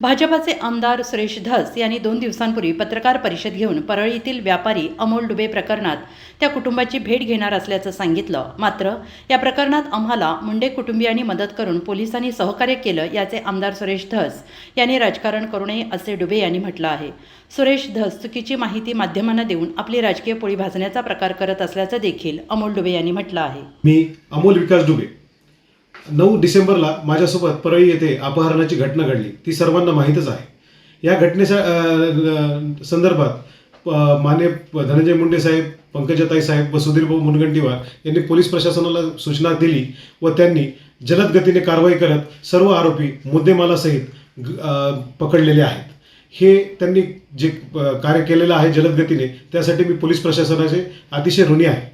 भाजपाचे आमदार सुरेश धस यांनी 2 दिवसांपूर्वी पत्रकार परिषद घेऊन परळीतील व्यापारी अमोल डुबे प्रकरणात त्या कुटुंबाची भेट घेणार असल्याचं सांगितलं। मात्र या प्रकरणात आम्हाला मुंडे कुटुंबियांनी मदत करून पोलिसांनी सहकार्य केलं याचे आमदार सुरेश धस यांनी राजकारण करू नये असे डुबे यांनी म्हटलं आहे। सुरेश धस चुकीची माहिती माध्यमांना देऊन आपली राजकीय पोळी भाजण्याचा प्रकार करत असल्याचं देखील अमोल डुबे यांनी म्हटलं आहे। मी अमोल विकास डुबे 9 डिसेंबरला माझ्यासोबत परळी येथे अपहरणाची घटना घडली, ती सर्वांना माहीतच आहे। या घटनेच्या संदर्भात माननीय धनंजय मुंडे साहेब, पंकजाताई साहेब व सुधीरभाऊ मुनगंटीवार यांनी पोलीस प्रशासनाला सूचना दिली व त्यांनी जलद गतीने कारवाई करत सर्व आरोपी मुद्देमालासहित पकडलेले आहेत। हे त्यांनी जे कार्य केलेलं आहे जलद गतीने, त्यासाठी मी पोलीस प्रशासनाचे अतिशय ऋणी आहे।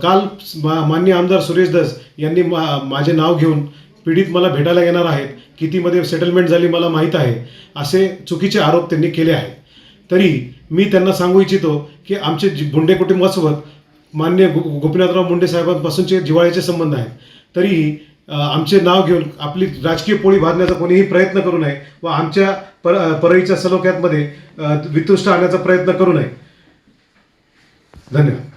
काल माननीय आमदार सुरेश धस यांनी माझे नाव घेऊन पीडित मला भेटायला येणार आहेत, कितीमध्ये सेटलमेंट झाली मला माहीत आहे, असे चुकीचे आरोप त्यांनी केले आहेत। तरी मी त्यांना सांगू इच्छितो की आमचे मुंडे कुटुंबासोबत माननीय गोपीनाथराव मुंडे साहेबांपासूनचे जिव्हाळ्याचे संबंध आहेत। तरीही आमचे नाव घेऊन आपली राजकीय पोळी भाजण्याचा कोणीही प्रयत्न करू नये व आमच्या परळीच्या सलोख्यामध्ये वितुष्ट आणण्याचा प्रयत्न करू नये। धन्यवाद।